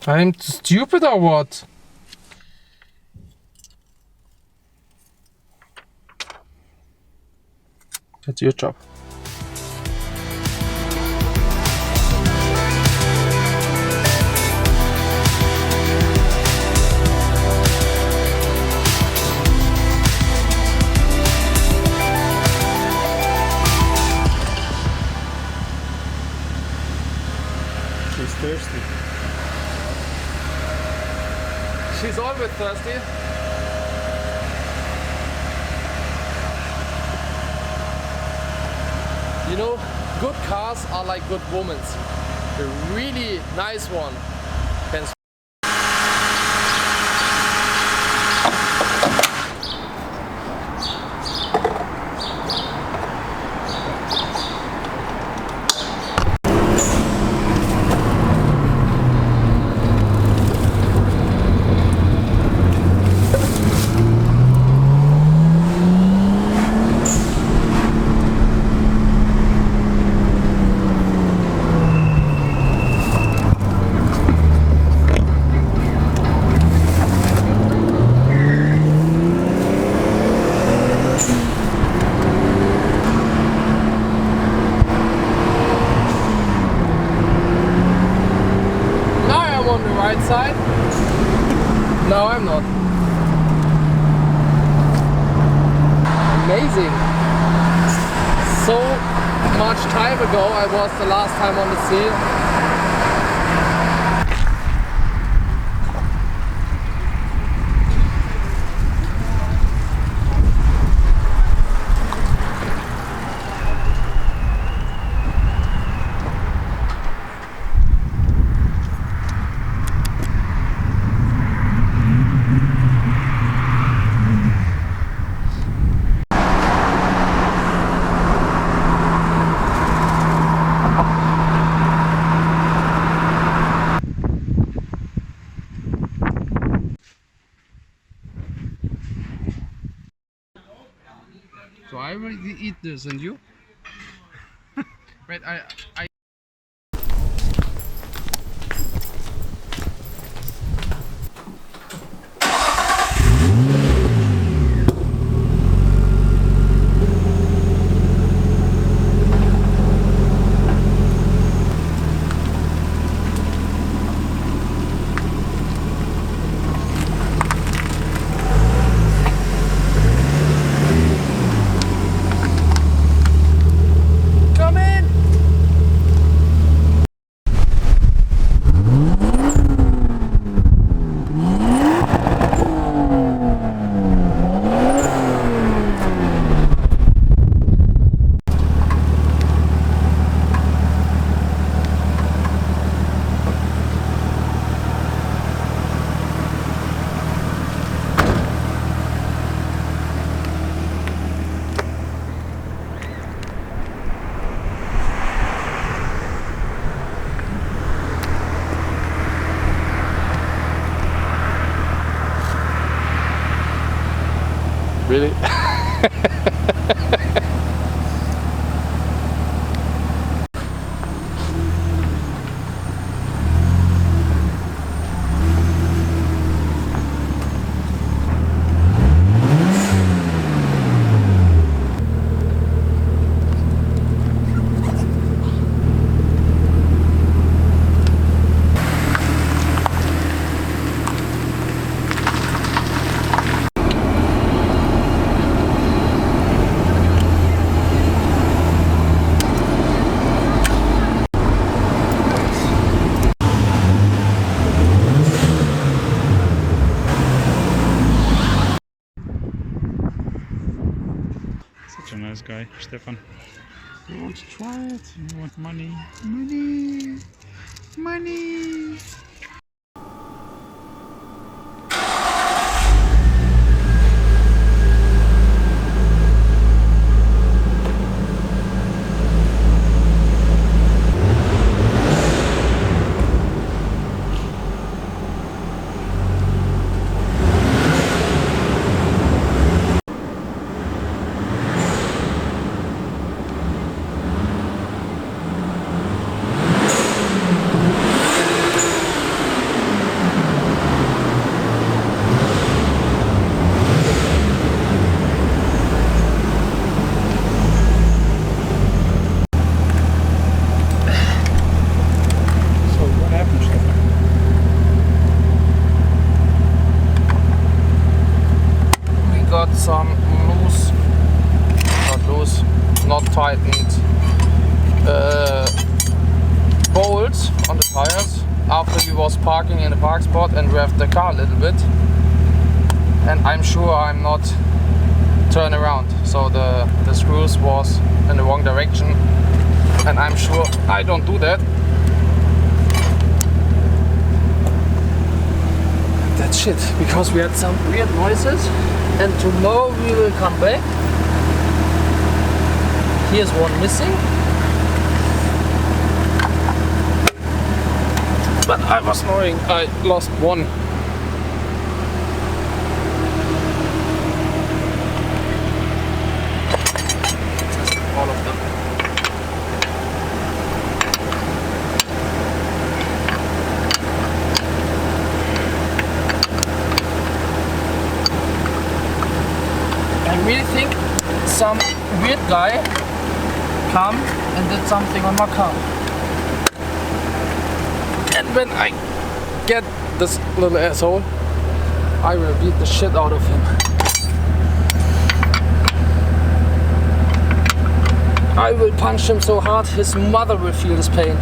I'm stupid or what? That's your job. She's thirsty. She's always thirsty. You know, good cars are like good women. A really nice one can. Right side? No, I'm not. Amazing. So much time ago I was the last time on the sea. So I already eat this, and you? Right, I really. Such a nice guy, Stefan. You want to try it? You want money? Money! Money! he was parking in a park spot and revved the car a little bit. And I'm sure I'm not turn around. So the screws was in the wrong direction. And I'm sure I don't do that. That's shit, because we had some weird noises. And tomorrow we will come back. Here's one missing. But I was knowing I lost one. All of them. I really think some weird guy come and did something on my car. And when I get this little asshole, I will beat the shit out of him. I will punch him so hard his mother will feel this pain.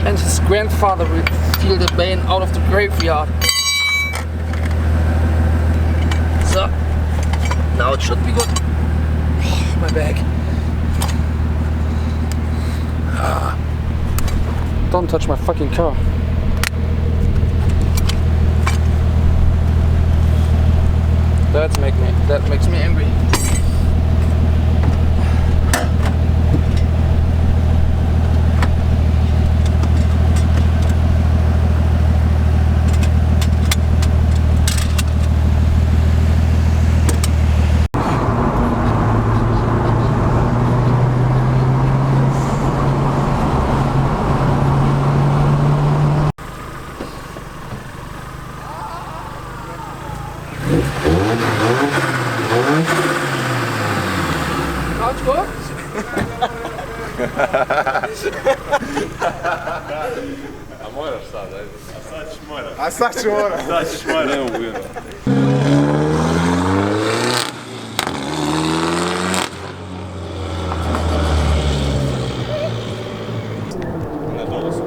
And his grandfather will feel the pain out of the graveyard. So, now it should be good. Oh, my back. Don't touch my fucking car. That makes me angry. A moraš sad, ajde. A sad ću morat. Sad ćeš morat. Ne mogu. Na dole su.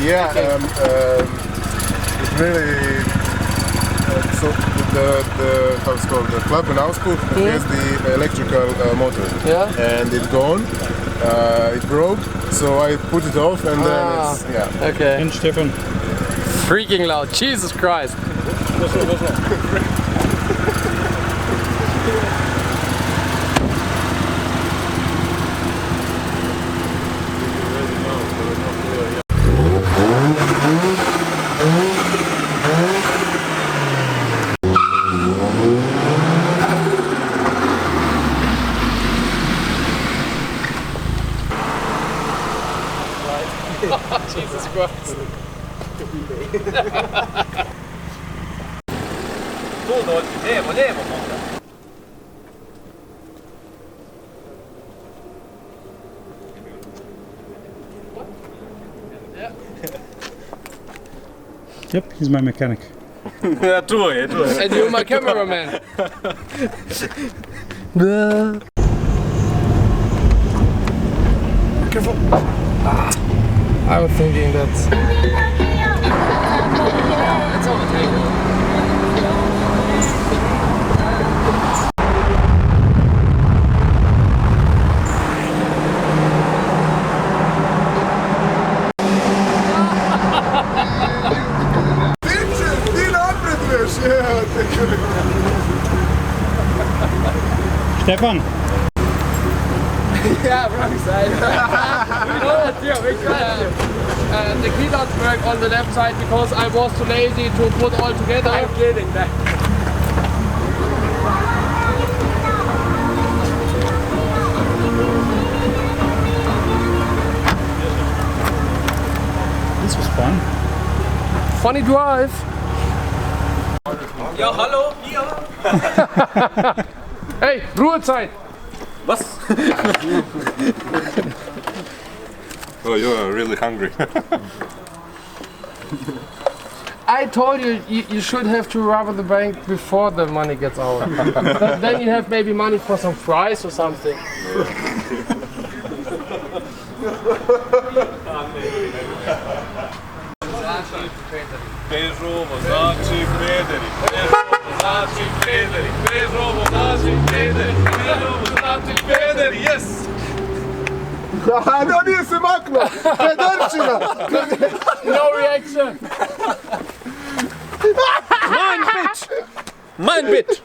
Yeah, it really. So the how it's called, the flap and output has the electrical motor. Yeah. And it's gone. It broke. So I put it off, and then it's yeah. Okay. And Stefan. Freaking loud. Jesus Christ. Jesus Christ. Tu dođi, lijevo možda. Yep, he's my mechanic. Ja, čuo je. And you're my cameraman. Careful. I was thinking that it's overtaken. Stefan! Yeah, wrong side. You know what, yeah, we tried. The key doesn't work on the left side because I was too lazy to put all together. I'm kidding that. This was fun. Funny drive. Ja, hallo, hier. Hey, Ruhezeit. Was? Oh, you are really hungry. I told you, you should have to rob the bank before the money gets out. Then you have maybe money for some fries or something. Bežu vozači pederi, bežu vozači pederi, bežu vozači pederi, bežu vozači pederi, yes! No nije se maklo! Pederčina! No reaction. Mein bitch! Mein bitch!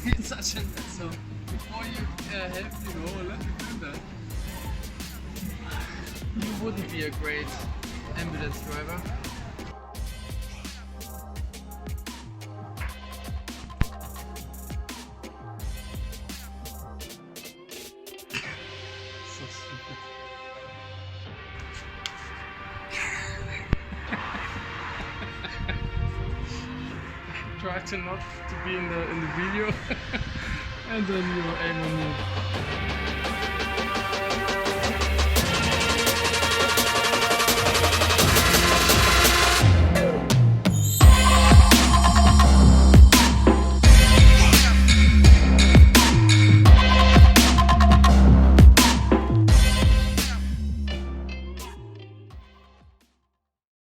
It's such an so before you help you know, let me do that. You wouldn't be a great ambulance driver. So stupid. Try to not to be in the video and then you aim on me.